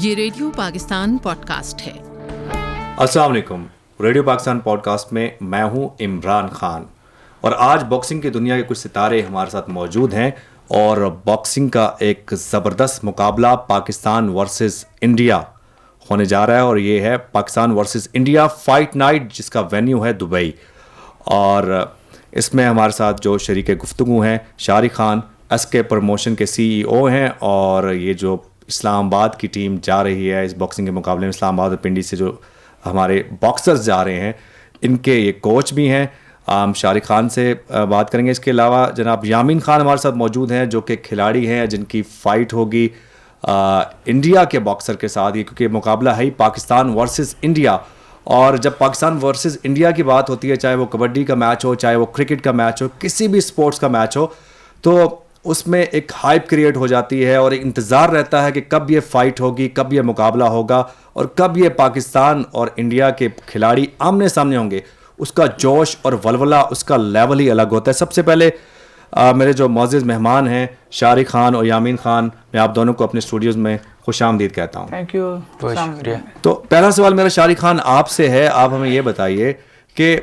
یہ radio Pakistan pod cost ہے۔ السلام علیکم، ریڈیو پاکستان پوڈ کاسٹ میں میں ہوں عمران خان، اور آج باکسنگ کی دنیا کے کچھ ستارے ہمارے ساتھ موجود ہیں اور باکسنگ کا ایک زبردست مقابلہ پاکستان ورسز انڈیا ہونے جا رہا ہے، اور یہ ہے Pakistan versus India fight night, جس کا وینیو ہے دبئی۔ اور اس میں ہمارے ساتھ جو شریک گفتگو ہیں شارق خان، ایس کے پروموشن کے CEO ہیں، اور یہ جو اسلام آباد کی ٹیم جا رہی ہے اس باکسنگ کے مقابلے میں، اسلام آباد اور پنڈی سے جو ہمارے باکسرز جا رہے ہیں ان کے یہ کوچ بھی ہیں۔ شارق خان سے بات کریں گے۔ اس کے علاوہ جناب یامین خان ہمارے ساتھ موجود ہیں، جو کہ کھلاڑی ہیں جن کی فائٹ ہوگی انڈیا کے باکسر کے ساتھ، کیونکہ مقابلہ ہے ہی پاکستان ورسز انڈیا۔ اور جب پاکستان ورسز انڈیا کی بات ہوتی ہے، چاہے وہ کبڈی کا میچ ہو، چاہے وہ کرکٹ کا میچ ہو، کسی بھی اسپورٹس کا میچ ہو، تو اس میں ایک ہائپ کریٹ ہو جاتی ہے اور ایک انتظار رہتا ہے کہ کب یہ فائٹ ہوگی، کب یہ مقابلہ ہوگا، اور کب یہ پاکستان اور انڈیا کے کھلاڑی آمنے سامنے ہوں گے۔ اس کا جوش اور ولولہ، اس کا لیول ہی الگ ہوتا ہے۔ سب سے پہلے میرے جو معزز مہمان ہیں شارق خان اور یامین خان، میں آپ دونوں کو اپنے اسٹوڈیوز میں خوش آمدید کہتا ہوں۔ تھینک یو، بہت شکریہ۔ تو پہلا سوال میرا شارق خان آپ سے ہے، آپ ہمیں یہ بتائیے کہ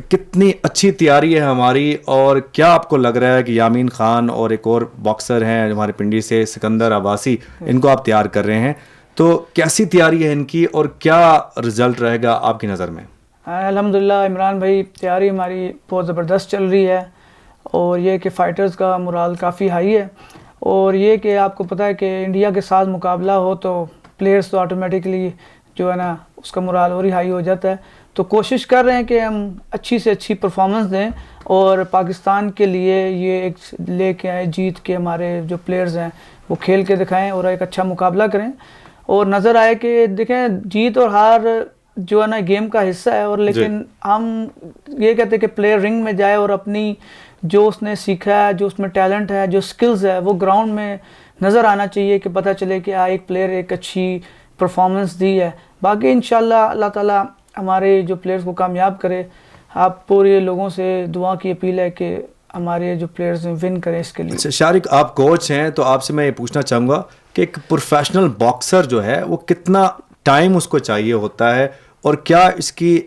کتنی اچھی تیاری ہے ہماری، اور کیا آپ کو لگ رہا ہے کہ یامین خان اور ایک اور باکسر ہیں ہمارے پنڈی سے سکندر عباسی، ان کو آپ تیار کر رہے ہیں، تو کیسی تیاری ہے ان کی اور کیا رزلٹ رہے گا آپ کی نظر میں؟ الحمدللہ عمران بھائی، تیاری ہماری بہت زبردست چل رہی ہے، اور یہ کہ فائٹرز کا مورال کافی ہائی ہے، اور یہ کہ آپ کو پتہ ہے کہ انڈیا کے ساتھ مقابلہ ہو تو پلیئرز تو آٹومیٹکلی جو ہے نا اس کا مورال اور ہی ہائی ہو جاتا ہے۔ تو کوشش کر رہے ہیں کہ ہم اچھی سے اچھی پرفارمنس دیں اور پاکستان کے لیے یہ ایک لے کے آئے جیت کے، ہمارے جو پلیئرز ہیں وہ کھیل کے دکھائیں اور ایک اچھا مقابلہ کریں، اور نظر آئے کہ دیکھیں جیت اور ہار جو ہے نا گیم کا حصہ ہے، اور لیکن ہم یہ کہتے ہیں کہ پلیئر رنگ میں جائے اور اپنی جو اس نے سیکھا ہے، جو اس میں ٹیلنٹ ہے، جو سکلز ہے، وہ گراؤنڈ میں نظر آنا چاہیے کہ پتہ چلے کہ ایک پلیئر ایک اچھی پرفارمنس دی ہے۔ باقی انشاءاللہ اللہ تعالیٰ ہمارے جو پلیئرز کو کامیاب کرے۔ آپ پورے لوگوں سے دعا کی اپیل ہے کہ ہمارے جو پلیئرز ہیں ون کریں اس کے لیے۔ شارق، آپ کوچ ہیں تو آپ سے میں یہ پوچھنا چاہوں گا کہ ایک پروفیشنل باکسر جو ہے وہ کتنا ٹائم اس کو چاہیے ہوتا ہے، اور کیا اس کی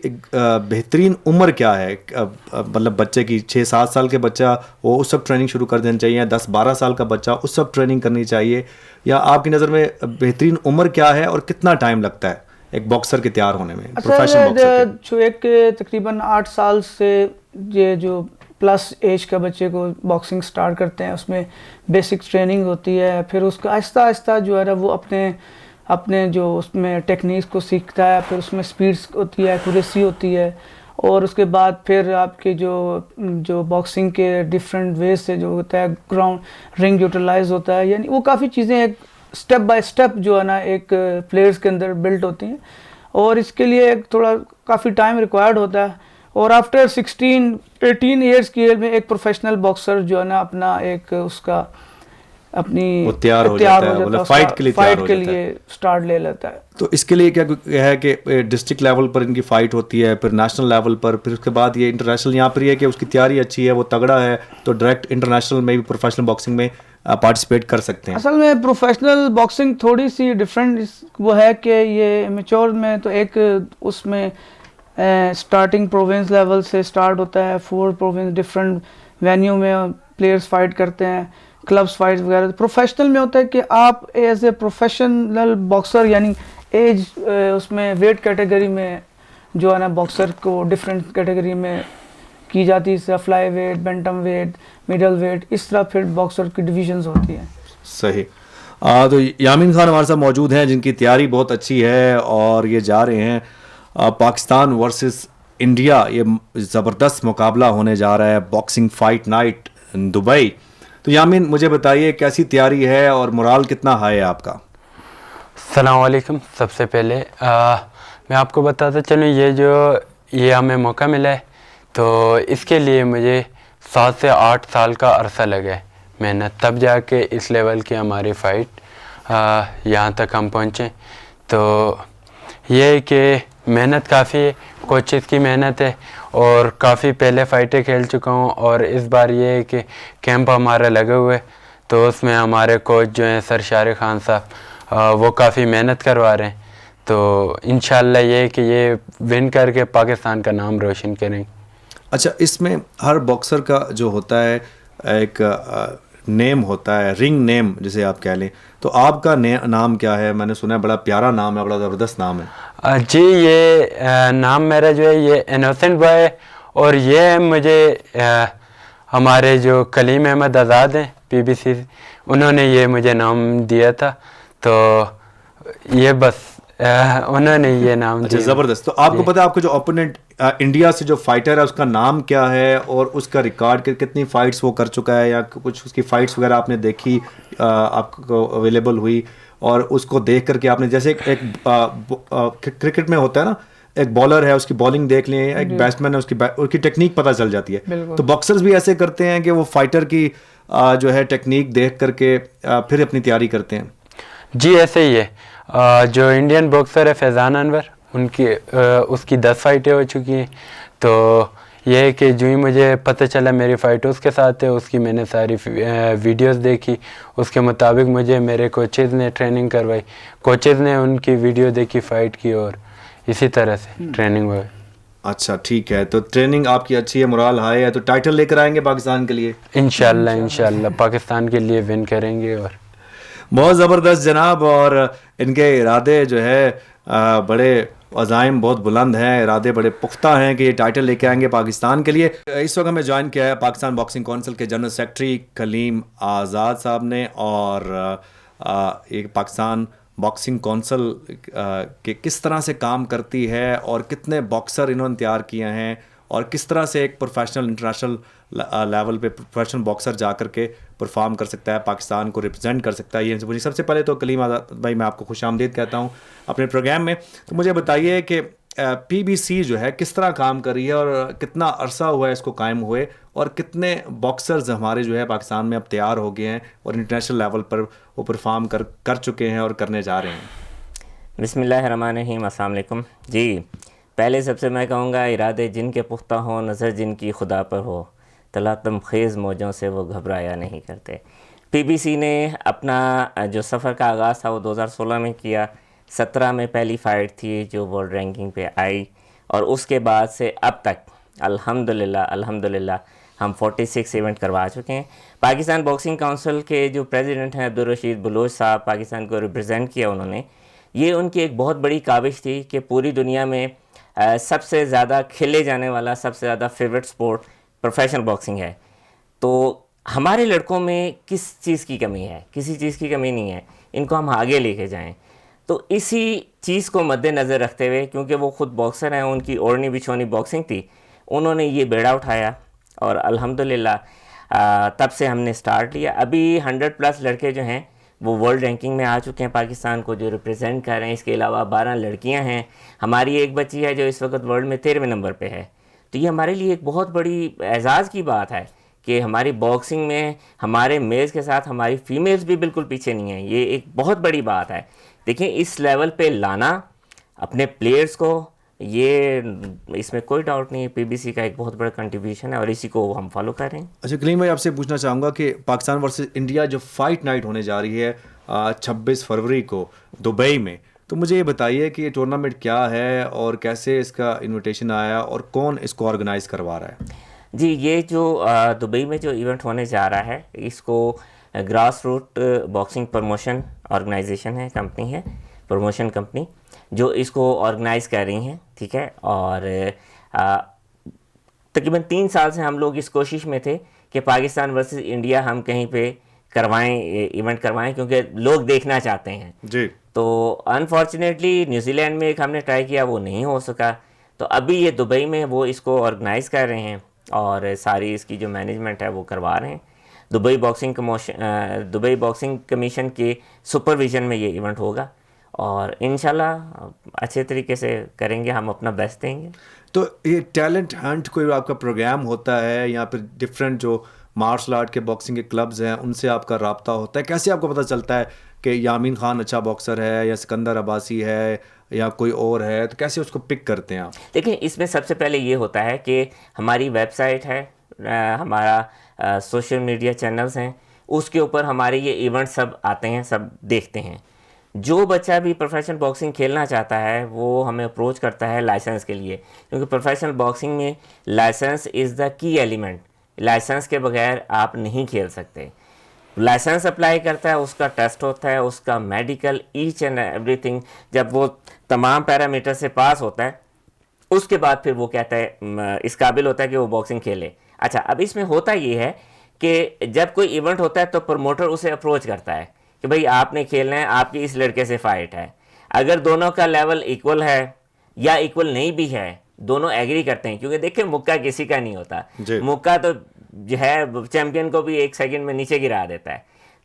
بہترین عمر کیا ہے؟ مطلب بچے کی 6-7 سال کے بچہ وہ اس وقت ٹریننگ شروع کر دینی چاہیے، 10-12 سال کا بچہ اس وقت ٹریننگ کرنی چاہیے، یا آپ کی نظر میں بہترین عمر کیا ہے اور کتنا ٹائم لگتا ہے ایک باکسر کے تیار ہونے میں؟ جو ایک تقریباً 8 سال سے یہ جو پلس ایج کا بچے کو باکسنگ سٹارٹ کرتے ہیں، اس میں بیسک ٹریننگ ہوتی ہے، پھر اس کا آہستہ آہستہ جو ہے وہ اپنے جو اس میں ٹیکنیکس کو سیکھتا ہے، پھر اس میں سپیڈز ہوتی ہے، ایکوریسی ہوتی ہے، اور اس کے بعد پھر آپ کے جو باکسنگ کے ڈفرینٹ ویز سے جو ہوتا ہے، گراؤنڈ رنگ یوٹیلائز ہوتا ہے، یعنی وہ کافی چیزیں ایک سٹیپ بائی سٹیپ جو ہے نا ایک پلیئرز کے اندر بلڈ ہوتی ہیں، اور اس کے لیے ایک تھوڑا کافی ٹائم ریکوائرڈ ہوتا ہے۔ اور آفٹر 18 ایئرس کی ایج میں ایک پروفیشنل باکسر جو ہے نا اپنا ایک اس کا اپنی تیار ہو جاتا ہے، فائٹ کے لیے سٹارٹ لے لیتا ہے۔ تو اس کے لیے کیا ہے کہ ڈسٹرکٹ لیول پر ان کی فائٹ ہوتی ہے، پھر نیشنل لیول پر، پھر اس کے بعد یہ انٹرنیشنل، یہاں پر یہ کہ اس کی تیاری اچھی ہے، وہ تگڑا ہے، تو ڈائریکٹ انٹرنیشنل میں بھی پروفیشنل باکسنگ میں پارٹیسپیٹ کر سکتے ہیں۔ اصل میں پروفیشنل باکسنگ تھوڑی سی ڈفرینٹ وہ ہے کہ یہ میچور میں تو ایک اس میں سٹارٹنگ پروونس لیول سے سٹارٹ ہوتا ہے، 4 پروونس ڈفرینٹ وینیو میں پلیئرز فائٹ کرتے ہیں، کلبس فائٹ وغیرہ۔ پروفیشنل میں ہوتا ہے کہ آپ ایز اے پروفیشنل باکسر، یعنی ایج اس میں ویٹ کیٹیگری میں جو ہے نا باکسر کو ڈفرینٹ کیٹیگری میں کی جاتی ہے، اس طرح flyweight, bantamweight, middleweight, اس طرح پھر باکسر کی ڈویژنز ہوتی ہیں۔ صحیح۔ تو یامین خان ہمارے ساتھ موجود ہیں جن کی تیاری بہت اچھی ہے، اور یہ جا رہے ہیں پاکستان ورسز انڈیا، یہ زبردست مقابلہ ہونے جا رہا ہے باکسنگ فائٹ نائٹ دبئی۔ تو یامین مجھے بتائیے کیسی تیاری ہے اور مورال کتنا ہائی ہے آپ کا؟ السلام علیکم۔ سب سے پہلے میں آپ کو بتاتا چلوں، یہ ہمیں موقع ملا ہے تو اس کے لیے مجھے 7 سے 8 سال کا عرصہ لگا ہے محنت، تب جا کے اس لیول کی ہماری فائٹ یہاں تک ہم پہنچیں۔ تو یہ ہے کہ محنت کافی ہے، کوچز کی محنت ہے، اور کافی پہلے فائٹیں کھیل چکا ہوں، اور اس بار یہ ہے کہ کیمپ ہمارا لگے ہوئے، تو اس میں ہمارے کوچ جو ہیں سر شارق خان صاحب وہ کافی محنت کروا رہے ہیں. تو انشاءاللہ یہ ہے کہ یہ ون کر کے پاکستان کا نام روشن کریں. اچھا، اس میں ہر باکسر کا جو ہوتا ہے ایک نیم ہوتا ہے، رنگ نیم جسے آپ کہہ لیں، تو آپ کا نام کیا ہے؟ میں نے سنا ہے بڑا پیارا نام ہے، بڑا زبردست نام ہے. جی، یہ نام میرا جو ہے یہ انوسنٹ بوائے ہے، اور یہ مجھے ہمارے جو کلیم احمد آزاد ہیں PBC، انہوں نے یہ مجھے نام دیا تھا. تو یہ بس انہوں نے یہ نام اچھا، دیا. زبردست. تو آپ کو پتا ہے آپ کا جو اوپوننٹ انڈیا سے جو فائٹر ہے اس کا نام کیا ہے، اور اس کا ریکارڈ کتنی فائٹس وہ کر چکا ہے، یا کچھ اس کی فائٹس وغیرہ آپ نے دیکھی، آپ کو اویلیبل ہوئی، اور اس کو دیکھ کر کے آپ نے جیسے ایک کرکٹ میں ہوتا ہے نا، ایک بالر ہے اس کی بالنگ دیکھ لیں، ایک بیٹسمین ہے اس کی ٹیکنیک پتہ چل جاتی ہے. تو باکسرز بھی ایسے کرتے ہیں کہ وہ فائٹر کی جو ہے ٹیکنیک دیکھ کر کے پھر اپنی تیاری کرتے ہیں. جی ایسے ہی ہے. جو انڈین باکسر ہے فیضان انور، اس کی 10 فائٹیں ہو چکی ہیں. تو یہ ہے کہ جو ہی مجھے پتہ چلا میری فائٹ اس کے ساتھ ہے، اس کی میں نے ساری ویڈیوز دیکھی، اس کے مطابق مجھے میرے کوچز نے ٹریننگ کروائی، کوچز نے ان کی ویڈیو دیکھی فائٹ کی، اور اسی طرح سے ٹریننگ ہوئی. اچھا ٹھیک ہے. تو ٹریننگ آپ کی اچھی ہے، morale ہائی ہے، تو ٹائٹل لے کر آئیں گے پاکستان کے لیے انشاءاللہ پاکستان کے لیے ون کریں گے. اور بہت زبردست جناب. اور ان کے ارادے جو ہے بڑے عزائم بہت بلند ہیں، ارادے بڑے پختہ ہیں کہ یہ ٹائٹل لے کے آئیں گے پاکستان کے لیے. اس وقت ہمیں جوائن کیا ہے پاکستان باکسنگ کونسل کے جنرل سیکرٹری کلیم آزاد صاحب نے، اور یہ پاکستان باکسنگ کونسل کہ کس طرح سے کام کرتی ہے، اور کتنے باکسر انہوں نے تیار کیے ہیں، اور کس طرح سے ایک پروفیشنل انٹرنیشنل لیول پہ پروفیشنل باکسر جا کر کے پرفارم کر سکتا ہے، پاکستان کو ریپرزینٹ کر سکتا ہے. یہ مجھے سب سے پہلے تو کلیم آزاد بھائی میں آپ کو خوش آمدید کہتا ہوں اپنے پروگرام میں. تو مجھے بتائیے کہ PBC جو ہے کس طرح کام کر رہی ہے، اور کتنا عرصہ ہوا ہے اس کو قائم ہوئے، اور کتنے باکسرز ہمارے جو ہے پاکستان میں اب تیار ہو گئے ہیں اور انٹرنیشنل لیول پر وہ پرفارم کر چکے ہیں اور کرنے جا رہے ہیں. بسم اللہ الرحمن الرحیم. السلام علیکم. جی پہلے سب سے میں کہوں گا ارادے جن کے پختہ ہوں، نظر جن کی خدا پر ہو، تلاطم خیز موجوں سے وہ گھبرایا نہیں کرتے. PBC نے اپنا جو سفر کا آغاز تھا وہ 2016 میں کیا. 17 میں پہلی فائٹ تھی جو ورلڈ رینکنگ پہ آئی، اور اس کے بعد سے اب تک الحمدللہ ہم 46 ایونٹ کروا چکے ہیں. پاکستان باکسنگ کونسل کے جو پریزیڈنٹ ہیں عبدالرشید بلوچ صاحب، پاکستان کو ریپرزینٹ کیا انہوں نے. یہ ان کی ایک بہت بڑی کاوش تھی کہ پوری دنیا میں سب سے زیادہ کھیلے جانے والا، سب سے زیادہ فیورٹ سپورٹ پروفیشنل باکسنگ ہے. تو ہمارے لڑکوں میں کس چیز کی کمی ہے؟ کسی چیز کی کمی نہیں ہے، ان کو ہم آگے لے کے جائیں. تو اسی چیز کو مد نظر رکھتے ہوئے، کیونکہ وہ خود باکسر ہیں، ان کی اوڑھنی بچھونی باکسنگ تھی، انہوں نے یہ بیڑا اٹھایا، اور الحمدللہ تب سے ہم نے سٹارٹ لیا. ابھی 100+ لڑکے جو ہیں وہ ورلڈ رینکنگ میں آ چکے ہیں پاکستان کو، جو ریپرزینٹ کر رہے ہیں. اس کے علاوہ 12 لڑکیاں ہیں. ہماری ایک بچی ہے جو اس وقت ورلڈ میں 13ویں نمبر پہ ہے. تو یہ ہمارے لیے ایک بہت بڑی اعزاز کی بات ہے کہ ہماری باکسنگ میں ہمارے میلز کے ساتھ ہماری فیمیلز بھی بالکل پیچھے نہیں ہیں. یہ ایک بہت بڑی بات ہے. دیکھیں اس لیول پہ لانا اپنے پلیئرز کو، یہ اس میں کوئی ڈاؤٹ نہیں ہے. PBC کا ایک بہت بڑا کنٹریبیوشن ہے، اور اسی کو ہم فالو کر رہے ہیں. اچھا کلیم بھائی، آپ سے پوچھنا چاہوں گا کہ پاکستان ورسز انڈیا جو فائٹ نائٹ ہونے جا رہی ہے 26 فروری کو دبئی میں، تو مجھے یہ بتائیے کہ یہ ٹورنامنٹ کیا ہے، اور کیسے اس کا انویٹیشن آیا، اور کون اس کو آرگنائز کروا رہا ہے؟ جی یہ جو دبئی میں جو ایونٹ ہونے جا رہا ہے، اس کو grass root boxing promotion organisation ہے، کمپنی ہے، پروموشن کمپنی جو اس کو آرگنائز کر رہی ہیں. ٹھیک ہے. اور تقریباً 3 سال سے ہم لوگ اس کوشش میں تھے کہ پاکستان ورسز انڈیا ہم کہیں پہ کروائیں، ایونٹ کروائیں، کیونکہ لوگ دیکھنا چاہتے ہیں. جی. تو انفارچونیٹلی نیوزی لینڈ میں ایک ہم نے ٹرائی کیا، وہ نہیں ہو سکا. تو ابھی یہ دبئی میں وہ اس کو آرگنائز کر رہے ہیں، اور ساری اس کی جو مینجمنٹ ہے وہ کروا رہے ہیں. دبئی باکسنگ کمیشن کے سپرویژن میں یہ ایونٹ ہوگا، اور انشاءاللہ اچھے طریقے سے کریں گے، ہم اپنا بیسٹ دیں گے. تو یہ ٹیلنٹ ہنٹ کوئی آپ کا پروگرام ہوتا ہے، یا پھر ڈفرینٹ جو مارشل آرٹ کے باکسنگ کے کلبز ہیں ان سے آپ کا رابطہ ہوتا ہے؟ کیسے آپ کو پتہ چلتا ہے کہ یامین خان اچھا باکسر ہے، یا سکندر عباسی ہے، یا کوئی اور ہے؟ تو کیسے اس کو پک کرتے ہیں آپ؟ دیکھیں اس میں سب سے پہلے یہ ہوتا ہے کہ ہماری ویب سائٹ ہے، ہمارا سوشل میڈیا چینلز ہیں، اس کے اوپر ہمارے یہ ایونٹ سب آتے ہیں، سب دیکھتے ہیں. جو بچہ بھی پروفیشنل باکسنگ کھیلنا چاہتا ہے وہ ہمیں اپروچ کرتا ہے لائسنس کے لیے, کیونکہ پروفیشنل باکسنگ میں لائسنس از دا کی ایلیمنٹ. لائسنس کے بغیر آپ نہیں کھیل سکتے. لائسنس اپلائی کرتا ہے, اس کا ٹیسٹ ہوتا ہے, اس کا medical, each and everything, جب وہ تمام پیرامیٹر سے پاس ہوتا ہے اس کے بعد پھر وہ کہتا ہے اس قابل ہوتا ہے کہ وہ باکسنگ کھیلے. اچھا, اب اس میں ہوتا یہ ہے کہ جب کوئی ایونٹ ہوتا ہے تو پروموٹر اسے اپروچ کرتا ہے کہ بھئی آپ نے کھیلنا ہے, آپ کی اس لڑکے سے فائٹ ہے. اگر دونوں کا لیول ایکول ہے یا ایکول نہیں بھی ہے, دونوں ایگری کرتے ہیں, کیونکہ دیکھیں مکہ کسی کا نہیں ہوتا, مکہ تو جو ہے چیمپئن کو بھی 1 سیکنڈ میں نیچے گرا دیتا ہے.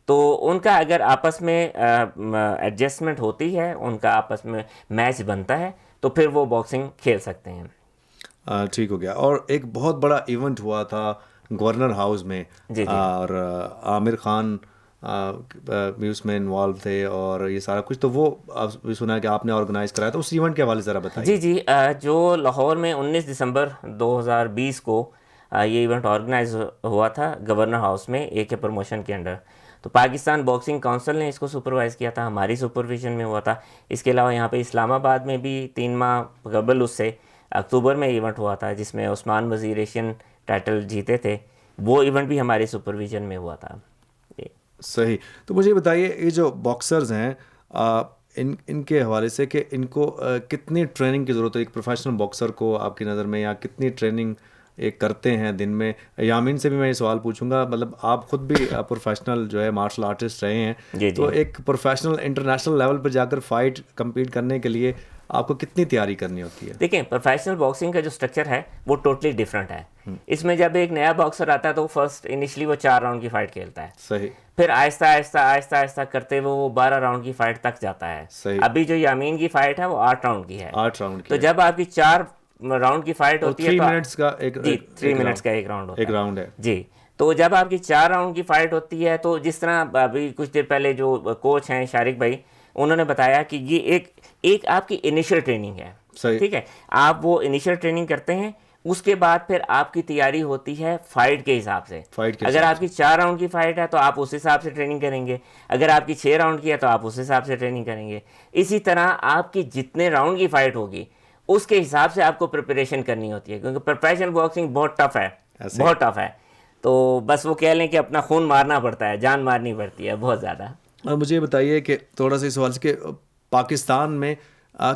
تو ان کا اگر آپس میں ایڈجسٹمنٹ ہوتی ہے, ان کا آپس میں میچ بنتا ہے, تو پھر وہ باکسنگ کھیل سکتے ہیں. ٹھیک ہو گیا. اور ایک بہت بڑا ایونٹ ہوا تھا گورنر ہاؤس میں, اور عامر خان بھی اس میں انوالو تھے اور یہ سارا کچھ, تو وہ بھی سنا ہے کہ آپ نے آرگنائز کرایا تھا. اس ایونٹ کے حوالے ذرا بتائیے. جی, جو لاہور میں 19 دسمبر 2020 کو یہ ایونٹ آرگنائز ہوا تھا گورنر ہاؤس میں AK پروموشن کے انڈر. تو پاکستان باکسنگ کونسل نے اس کو سپروائز کیا تھا, ہماری سپرویژن میں ہوا تھا. اس کے علاوہ یہاں پہ اسلام آباد میں بھی 3 ماہ قبل اس سے اکتوبر میں ایونٹ ہوا تھا جس میں عثمان وزیر ایشین ٹائٹل جیتے تھے, وہ ایونٹ بھی ہماری سپرویژن میں ہوا تھا. صحیح. تو مجھے بتائیے یہ جو باکسرز ہیں ان کے حوالے سے کہ ان کو کتنی ٹریننگ کی ضرورت ہے, ایک پروفیشنل باکسر کو آپ کی نظر میں, یا کتنی ٹریننگ ایک کرتے ہیں دن میں؟ یامین سے بھی میں یہ سوال پوچھوں گا, مطلب آپ خود بھی پروفیشنل جو ہے مارشل آرٹسٹ رہے ہیں, تو ایک پروفیشنل انٹرنیشنل لیول پر جا کر فائٹ کمپیٹ کرنے کے لیے آپ کو کتنی تیاری کرنی ہوتی ہے؟ دیکھیں پروفیشنل باکسنگ کا جو اسٹرکچر ہے وہ ٹوٹلی ڈفرینٹ ہے. اس میں جب ایک نیا باکسر آتا ہے تو فرسٹ انیشلی وہ 4 راؤنڈ کی فائٹ کھیلتا ہے. صحیح. پھر آہستہ آہستہ کرتے ہوئے وہ 12 راؤنڈ کی فائٹ تک جاتا ہے. صحیح. ابھی جو یامین کی فائٹ ہے وہ 8 راؤنڈ کی ہے. 8 راؤنڈ کی. تو جب آپ کی 4 راؤنڈ کی فائٹ ہوتی ہے 3 منٹس کا ایک 3 منٹس کا ایک راؤنڈ ہے. جی, تو جب آپ کی 4 راؤنڈ کی فائٹ ہوتی ہے تو جس طرح ابھی کچھ دیر پہلے جو کوچ ہیں شارق بھائی, انہوں نے بتایا کہ یہ ایک آپ کی انیشل ٹریننگ ہے. ٹھیک ہے, آپ وہ انیشل ٹریننگ کرتے ہیں, اس کے بعد پھر آپ کی تیاری ہوتی ہے فائٹ کے حساب سے. اگر آپ کی 4 راؤنڈ کی فائٹ ہے تو آپ اس حساب سے ٹریننگ کریں گے, اگر آپ کی 6 راؤنڈ کی ہے تو آپ اس حساب سے ٹریننگ کریں گے. اسی طرح آپ کی جتنے راؤنڈ کی فائٹ ہوگی اس کے حساب سے آپ کو پریپریشن کرنی ہوتی ہے, کیونکہ پروفیشنل باکسنگ بہت ٹف ہے, بہت ٹف ہے. تو بس وہ کہہ لیں کہ اپنا خون مارنا پڑتا ہے, جان مارنی پڑتی ہے بہت زیادہ. اور مجھے یہ بتائیے کہ تھوڑا سا اس سوال سے کہ پاکستان میں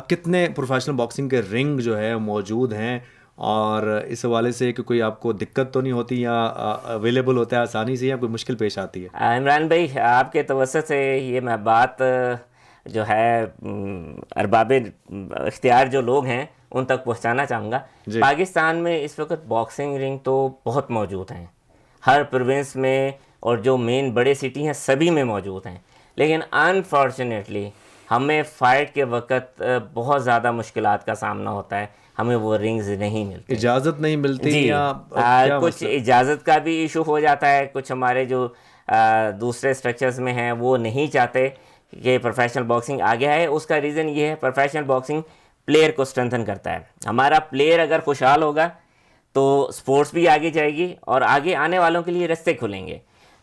کتنے پروفیشنل باکسنگ کے رنگ جو ہے موجود ہیں, اور اس حوالے سے کہ کوئی آپ کو دقت تو نہیں ہوتی یا اویلیبل ہوتا ہے آسانی سے, یا کوئی مشکل پیش آتی ہے؟ عمران بھائی, آپ کے توسط سے یہ میں بات جو ہے ارباب اختیار جو لوگ ہیں ان تک پہنچانا چاہوں گا. پاکستان میں اس وقت باکسنگ رنگ تو بہت موجود ہیں, ہر پروونس میں, اور جو مین بڑے سٹی ہیں سبھی میں موجود ہیں. لیکن انفارچونیٹلی ہمیں فائٹ کے وقت بہت زیادہ مشکلات کا سامنا ہوتا ہے, ہمیں وہ رنگز نہیں ملتے, اجازت نہیں ملتی. جی, یا کچھ اجازت کا بھی ایشو ہو جاتا ہے, کچھ ہمارے جو دوسرے اسٹرکچرز میں ہیں وہ نہیں چاہتے کہ پروفیشنل باکسنگ آگے آئے. اس کا ریزن یہ ہے, پروفیشنل باکسنگ پلیئر کو اسٹرینتھن کرتا ہے. ہمارا پلیئر اگر خوشحال ہوگا تو سپورٹس بھی آگے جائے گی اور آگے آنے والوں کے لیے رستے کھلیں گے.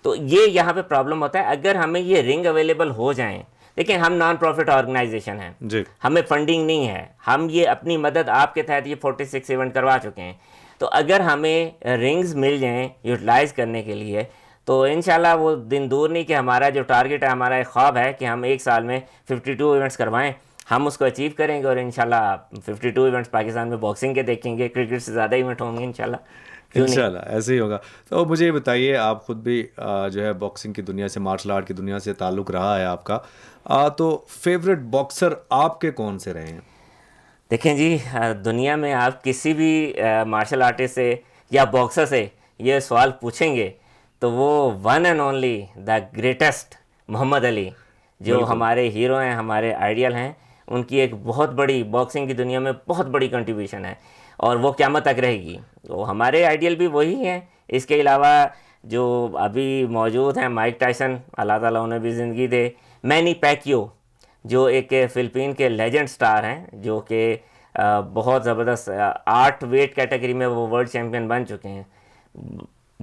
تو یہ یہاں پہ پرابلم ہوتا ہے. اگر ہمیں یہ رنگ اویلیبل ہو جائیں, دیکھیں ہم نان پروفٹ آرگنائزیشن ہیں, ہمیں فنڈنگ نہیں ہے, ہم یہ اپنی مدد آپ کے تحت یہ 46 ایونٹ کروا چکے ہیں. تو اگر ہمیں رنگز مل جائیں یوٹیلائز کرنے کے لیے تو انشاءاللہ وہ دن دور نہیں کہ ہمارا جو ٹارگٹ ہے, ہمارا ایک خواب ہے کہ ہم 1 سال میں 52 ایونٹس کروائیں, ہم اس کو اچیو کریں گے. اور انشاءاللہ 52 ایونٹس پاکستان میں باکسنگ کے دیکھیں گے, کرکٹ سے زیادہ ایونٹ ہوں گے انشاءاللہ. انشاءاللہ ایسے ہی ہوگا. تو مجھے یہ بتائیے, آپ خود بھی جو ہے باکسنگ کی دنیا سے, مارشل آرٹ کی دنیا سے تعلق رہا ہے آپ کا, تو فیوریٹ باکسر آپ کے کون سے رہے ہیں؟ دیکھیں جی, دنیا میں آپ کسی بھی مارشل آرٹسٹ سے یا باکسر سے یہ سوال پوچھیں گے تو وہ one and only the greatest Muhammad Ali, جو ہمارے ہیرو ہیں, ہمارے آئیڈیل ہیں, ان کی ایک بہت بڑی باکسنگ کی دنیا میں بہت بڑی کنٹریبیوشن ہے اور وہ قیامت تک رہے گی. تو ہمارے آئیڈیل بھی وہی ہیں. اس کے علاوہ جو ابھی موجود ہیں, مائک ٹائسن, اللہ تعالیٰ انہیں بھی زندگی دے, مینی پیکیو جو ایک فلپین کے لیجنڈ سٹار ہیں, جو کہ بہت زبردست 8 ویٹ کیٹیگری میں وہ ورلڈ چیمپئن بن چکے ہیں.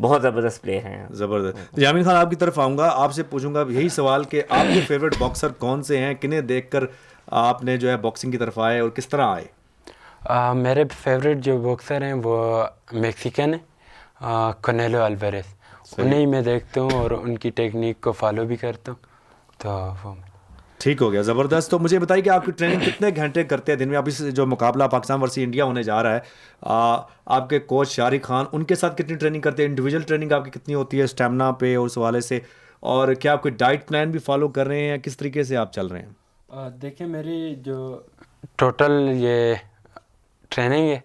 بہت زبردست پلیئر ہیں. زبردست. یامین خان آپ کی طرف آؤں گا, آپ سے پوچھوں گا یہی سوال کہ آپ کے فیوریٹ باکسر کون سے ہیں, کنہیں دیکھ کر آپ نے جو ہے باکسنگ کی طرف آئے اور کس طرح آئے؟ میرے فیوریٹ جو باکسر ہیں وہ میکسیکن ہیں, کنیلو الویرز. انہیں میں دیکھتا ہوں اور ان کی ٹیکنیک کو فالو بھی کرتا ہوں. تو وہ ٹھیک ہو گیا, زبردست. تو مجھے بتائیے کہ آپ کی ٹریننگ کتنے گھنٹے کرتے ہیں دن میں؟ اب اس جو مقابلہ پاکستان ورسز انڈیا ہونے جا رہا ہے, آپ کے کوچ شارق خان, ان کے ساتھ کتنی ٹریننگ کرتے ہیں؟ انڈیویجول ٹریننگ آپ کی کتنی ہوتی ہے اسٹیمنا پہ اور اس حوالے سے, اور کیا آپ کوئی ڈائٹ پلان بھی فالو کر رہے ہیں, کس طریقے سے آپ چل رہے ہیں؟ دیکھیں میری جو ٹوٹل یہ ٹریننگ ہے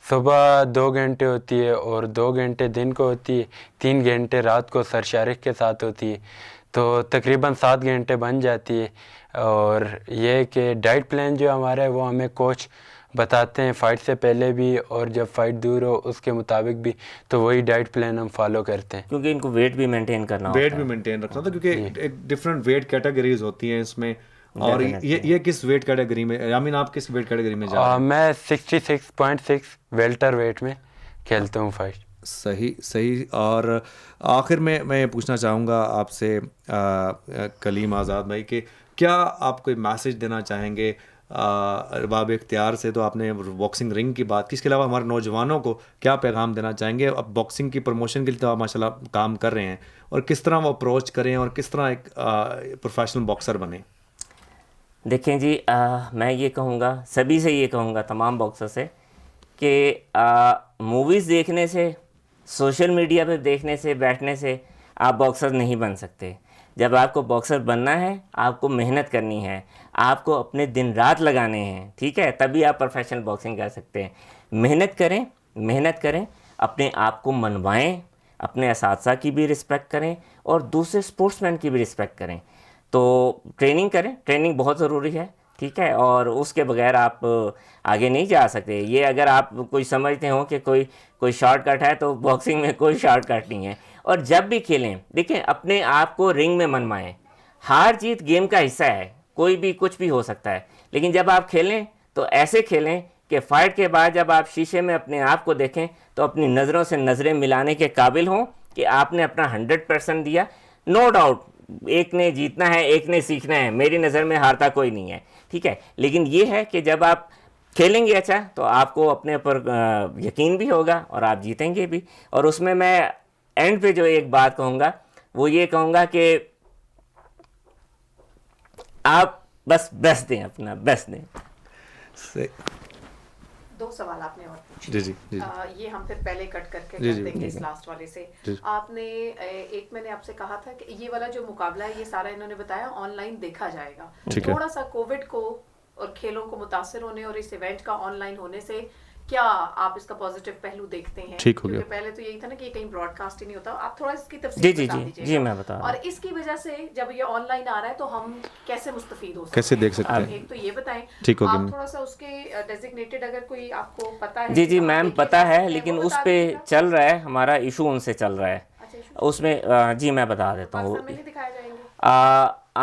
صبح 2 گھنٹے ہوتی ہے اور 2 گھنٹے دن کو ہوتی ہے, 3 گھنٹے رات کو سر شارق کے ساتھ ہوتی ہے, تو تقریباً 7 گھنٹے بن جاتی ہے. اور یہ کہ ڈائٹ پلان جو ہمارا ہے وہ ہمیں کوچ بتاتے ہیں فائٹ سے پہلے بھی اور جب فائٹ دور ہو اس کے مطابق بھی, تو وہی ڈائٹ پلان ہم فالو کرتے ہیں. کیونکہ ان کو ویٹ بھی مینٹین کرنا ہوتا ہے. ویٹ بھی مینٹین رکھنا تھا کیونکہ ایک ڈفرینٹ ویٹ کیٹیگریز ہوتی ہیں اس میں. اور یہ کس ویٹ کیٹیگری میں, یامین آپ کس ویٹ کیٹیگری میں جا رہے ہیں؟ میں 66.6 ویلٹر ویٹ میں کھیلتا ہوں فائٹ. صحیح. اور آخر میں یہ پوچھنا چاہوں گا آپ سے کلیم آزاد بھائی کہ کیا آپ کوئی میسج دینا چاہیں گے باب اختیار سے؟ تو آپ نے باکسنگ رنگ کی بات کی, اس کے علاوہ ہمارے نوجوانوں کو کیا پیغام دینا چاہیں گے؟ اب باکسنگ کی پروموشن کے لیے تو آپ ماشاء اللہ کام کر رہے ہیں, اور کس طرح وہ اپروچ کریں اور کس طرح ایک پروفیشنل باکسر بنیں؟ دیکھیں جی, میں یہ کہوں گا, سبھی سے یہ کہوں گا, تمام باکسر سے, کہ موویز دیکھنے سے, سوشل میڈیا پہ دیکھنے سے, بیٹھنے سے آپ باکسر نہیں بن سکتے. جب آپ کو باکسر بننا ہے آپ کو محنت کرنی ہے, آپ کو اپنے دن رات لگانے ہیں, ٹھیک ہے, تبھی آپ پروفیشنل باکسنگ کر سکتے ہیں. محنت کریں, اپنے آپ کو منوائیں, اپنے اساتذہ کی بھی رسپیکٹ کریں اور دوسرے اسپورٹس مین کی بھی رسپیکٹ کریں. تو ٹریننگ کریں, ٹریننگ بہت ضروری ہے, ٹھیک ہے, اور اس کے بغیر آپ آگے نہیں جا سکتے. یہ اگر آپ کوئی سمجھتے ہوں کہ کوئی شارٹ کٹ ہے, تو باکسنگ میں کوئی شارٹ کٹ نہیں ہے. اور جب بھی کھیلیں, دیکھیں اپنے آپ کو رنگ میں منوائیں. ہار جیت گیم کا حصہ ہے, کوئی بھی کچھ بھی ہو سکتا ہے, لیکن جب آپ کھیلیں تو ایسے کھیلیں کہ فائٹ کے بعد جب آپ شیشے میں اپنے آپ کو دیکھیں تو اپنی نظروں سے نظریں ملانے کے قابل ہوں کہ آپ نے اپنا 100% دیا. نو ڈاؤٹ ایک نے جیتنا ہے, ایک نے سیکھنا ہے, میری نظر میں ہارتا کوئی نہیں ہے, ٹھیک ہے, لیکن یہ ہے کہ جب آپ کھیلیں گے اچھا تو آپ کو اپنے اوپر یقین بھی ہوگا اور آپ جیتیں گے بھی. اور اس میں اینڈ پہ جو ایک بات کہوں گا وہ یہ کہوں گا کہ آپ بس بیسٹ دیں, اپنا بیسٹ دیں. 2 سوال آپ نے اور پوچھے. جی یہ ہم پھر پہلے کٹ کر کے کر دیں گے اس لاسٹ والے سے. آپ نے ایک, میں نے آپ سے کہا تھا کہ یہ والا جو مقابلہ ہے یہ سارا انہوں نے بتایا آن لائن دیکھا جائے گا. تھوڑا سا کووڈ کو اور کھیلوں کو متاثر ہونے اور اس ایونٹ کا آن لائن ہونے سے کیا آپ اس کا پازیٹیو پہلو دیکھتے ہیں؟ کیونکہ پہلے تو یہی تھا نا کہ کہیں براڈ کاسٹ ہی نہیں ہوتا. آپ تھوڑا اس کی تفصیل بتا دیجیے. جی میں بتا. اور اس کی وجہ سے جب یہ آن لائن آ رہا ہے تو ہم کیسے مستفید ہو سکتے ہیں, کیسے دیکھ سکتے ہیں؟ ایک تو یہ بتائیں. ٹھیک ہو گیا. آپ تھوڑا سا اس کے ڈیزگنیٹڈ اگر کوئی آپ کو پتہ ہے. جی میم پتہ ہے, لیکن اس پہ چل رہا ہے, ہمارا ایشو ان سے چل رہا ہے اس میں. جی میں بتا دیتا ہوں.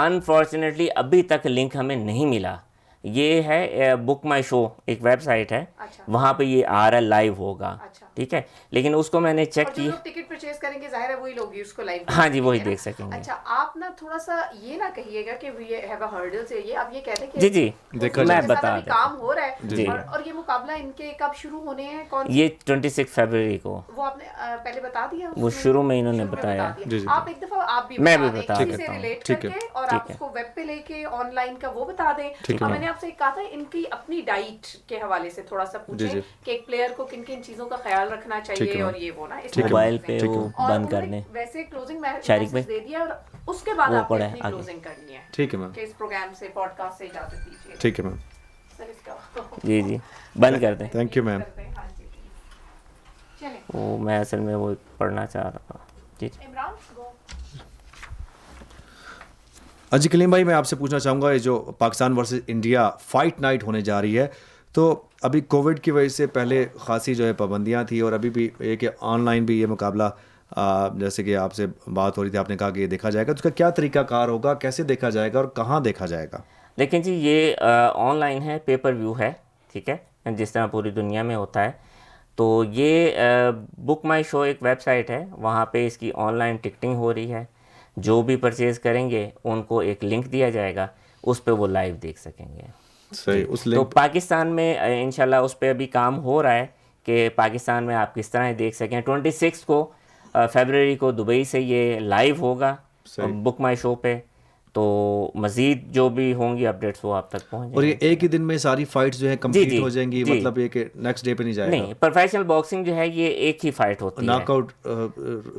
انفارچونیٹلی ابھی تک لنک ہمیں نہیں ملا. یہ ہے بک مائی شو, ایک ویب سائٹ ہے, وہاں پہ یہ آ رہا ہے, لائیو ہوگا, ٹھیک ہے, لیکن اس کو میں نے چیک کی. ٹکٹ پرچیز کریں گے ظاہر ہے وہی لوگ اس کو لائیو. ہاں جی وہی دیکھ سکیں گے. اچھا آپ نا تھوڑا سا یہ نہ کہیے گا کہ وی ہیو اے ہرڈلز, یہ آپ یہ کہتے ہیں کہ جی میں بتا دیں کام ہو رہا ہے. اور یہ مقابلہ ان کے کب شروع ہونے ہیں؟ کون یہ 26 فروری کو. وہ آپ نے پہلے بتا دیا, وہ شروع میں انہوں نے بتایا. آپ ایک دفعہ آپ بھی میں بھی بتا دیں سے ریلیٹ کر کے, اور آپ اس کو ویب پہ لے کے آن لائن کا وہ بتا دیں. اور میں نے آپ سے کہا تھا ان کی اپنی ڈائٹ کے حوالے سے تھوڑا سا پوچھیں کہ ایک پلیئر کو کن کن چیزوں کا خیال رکھنا چاہیے اور یہ وہ نا موبائل پہ وہ بند کر دیں. ویسے کلوزنگ میسج دے دیا اور اس کے بعد آپ نے اپنی کلوزنگ کرنی ہے. ٹھیک ہے میم, کہ اس پروگرام سے پوڈ کاسٹ سے اجازت دیجیے. ٹھیک ہے میم. جی بند کر دیں. Thank you ma'am. وہ میں اصل میں وہ پڑھنا چاہ رہا تھا. جی اجی کلیم بھائی, میں آپ سے پوچھنا چاہوں گا یہ جو Pakistan versus India fight night ہونے جا رہی ہے, تو ابھی کووڈ کی وجہ سے پہلے خاصی جو ہے پابندیاں تھیں, اور ابھی بھی یہ کہ آن لائن بھی یہ مقابلہ جیسے کہ آپ سے بات ہو رہی تھی, آپ نے کہا کہ یہ دیکھا جائے گا, تو اس کا کیا طریقہ کار ہوگا, کیسے دیکھا جائے گا اور کہاں دیکھا جائے گا؟ دیکھیں جی یہ آن لائن ہے, پیپر ویو ہے, ٹھیک ہے, جس طرح پوری دنیا میں ہوتا ہے. تو یہ بک مائی شو ایک ویب سائٹ ہے, وہاں پہ اس کی آن لائن ٹکٹنگ ہو رہی ہے. جو بھی پرچیز کریں گے ان کو ایک لنک دیا جائے گا, اس پہ وہ لائیو دیکھ سکیں گے. صحیح. اس تو لنک پاکستان میں انشاءاللہ اس پہ ابھی کام ہو رہا ہے کہ پاکستان میں آپ کس طرح دیکھ سکیں. 26 کو فیبرری کو دبئی سے یہ لائیو ہوگا بک مائی شو پہ. تو مزید جو بھی ہوں گی اپڈیٹس وہ آپ تک پہنچ جائیں. اور یہ ایک ہی دن میں ساری فائٹس جو ہیں کمپلیٹ ہو جائیں گی, مطلب یہ کہ نیکسٹ ڈے پہ نہیں جائے گا؟ نہیں, پروفیشنل باکسنگ جو ہے یہ ایک ہی فائٹ ہوتی ہے. ناک آؤٹ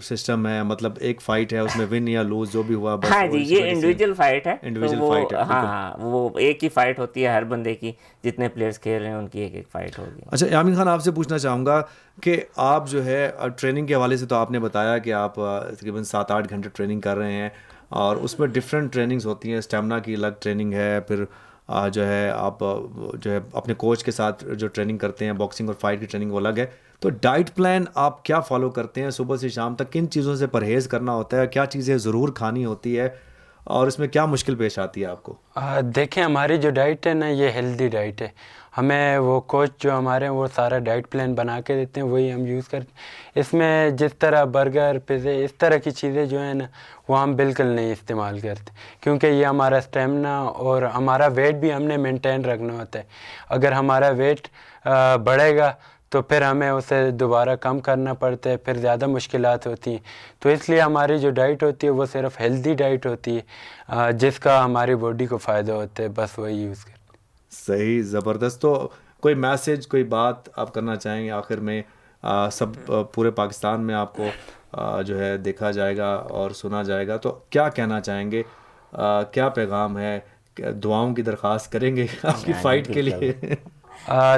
سسٹم ہے, مطلب ایک فائٹ ہے, اس میں ون یا لوز جو بھی ہوا. ہاں جی, یہ انڈیویجول فائٹ ہے. انڈیویجول فائٹ ہے. ہاں, وہ ایک ہی فائٹ ہوتی ہے ہر بندے کی, جتنے پلیئرز کھیل رہے ہیں ان کی ایک ایک فائٹ ہوگی. اچھا یامین خان, آپ سے پوچھنا چاہوں گا کہ آپ جو ہے ٹریننگ کے حوالے سے تو آپ نے بتایا کہ آپ تقریباً 7-8 گھنٹے ٹریننگ کر رہے ہیں, اور اس میں ڈفرینٹ ٹریننگز ہوتی ہیں. اسٹیمنا کی الگ ٹریننگ ہے, پھر جو ہے آپ جو ہے اپنے کوچ کے ساتھ جو ٹریننگ کرتے ہیں, باکسنگ اور فائٹ کی ٹریننگ وہ الگ ہے. تو ڈائٹ پلان آپ کیا فالو کرتے ہیں صبح سے شام تک؟ کن چیزوں سے پرہیز کرنا ہوتا ہے, کیا چیزیں ضرور کھانی ہوتی ہے, اور اس میں کیا مشکل پیش آتی ہے آپ کو؟ دیکھیں, ہماری جو ڈائٹ ہے نا یہ ہیلدی ڈائٹ ہے. ہمیں وہ کوچ جو ہمارے ہیں وہ سارا ڈائٹ پلان بنا کے دیتے ہیں, وہی ہم یوز کرتے ہیں. اس میں جس طرح برگر, پیزے, اس طرح کی چیزیں جو ہیں نا وہ ہم بالکل نہیں استعمال کرتے, کیونکہ یہ ہمارا اسٹیمنا اور ہمارا ویٹ بھی ہم نے مینٹین رکھنا ہوتا ہے. اگر ہمارا ویٹ بڑھے گا تو پھر ہمیں اسے دوبارہ کم کرنا پڑتا ہے, پھر زیادہ مشکلات ہوتی ہیں. تو اس لیے ہماری جو ڈائٹ ہوتی ہے وہ صرف ہیلدی ڈائٹ ہوتی ہے, جس کا ہماری باڈی کو فائدہ ہوتا ہے, بس وہی یوز کرتے ہیں. صحیح, زبردست. تو کوئی میسج, کوئی بات آپ کرنا چاہیں گے آخر میں؟ سب پورے پاکستان میں آپ کو جو ہے دیکھا جائے گا اور سنا جائے گا, تو کیا کہنا چاہیں گے, کیا پیغام ہے؟ دعاؤں کی درخواست کریں گے آپ کی فائٹ کے لیے؟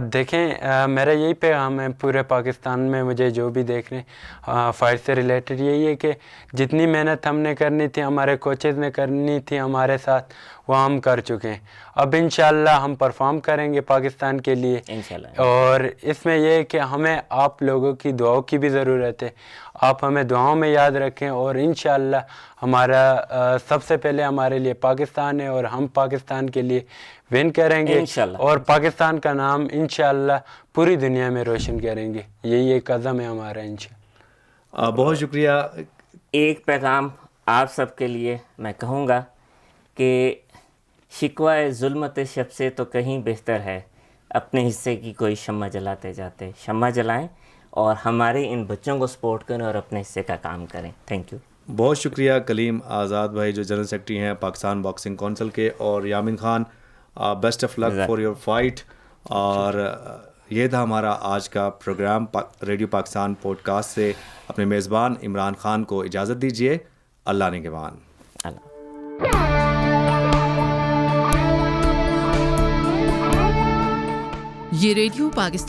دیکھیں, میرا یہی پیغام ہے پورے پاکستان میں مجھے جو بھی دیکھ رہے ہیں فائٹ سے ریلیٹڈ, یہی ہے کہ جتنی محنت ہم نے کرنی تھی, ہمارے کوچز نے کرنی تھی ہمارے ساتھ, وہ ہم کر چکے ہیں. اب انشاءاللہ ہم پرفارم کریں گے پاکستان کے لیے انشاءاللہ. اور اس میں یہ ہے کہ ہمیں آپ لوگوں کی دعاؤں کی بھی ضرورت ہے. آپ ہمیں دعاؤں میں یاد رکھیں, اور انشاءاللہ ہمارا سب سے پہلے ہمارے لیے پاکستان ہے, اور ہم پاکستان کے لیے ون کریں گے اور پاکستان کا نام انشاءاللہ پوری دنیا میں روشن کریں گے. یہی ایک قدم ہے ہمارا انشاءاللہ. بہت شکریہ. ایک پیغام آپ سب کے لیے میں کہوں گا کہ شکوہ ظلمت شب سے تو کہیں بہتر ہے اپنے حصے کی کوئی شمع جلاتے جاتے. شمع جلائیں اور ہمارے ان بچوں کو سپورٹ کریں اور اپنے حصے کا کام کریں. Thank you. بہت شکریہ کلیم آزاد بھائی جو جنرل سیکرٹری ہیں پاکستان باکسنگ کونسل کے, اور Yamin Khan, best of luck for your fight. اور یہ تھا ہمارا آج کا پروگرام. ریڈیو پاکستان پوڈ کاسٹ سے اپنے میزبان عمران خان کو اجازت دیجیے. اللہ نگہبان. یہ ریڈیو پاکستان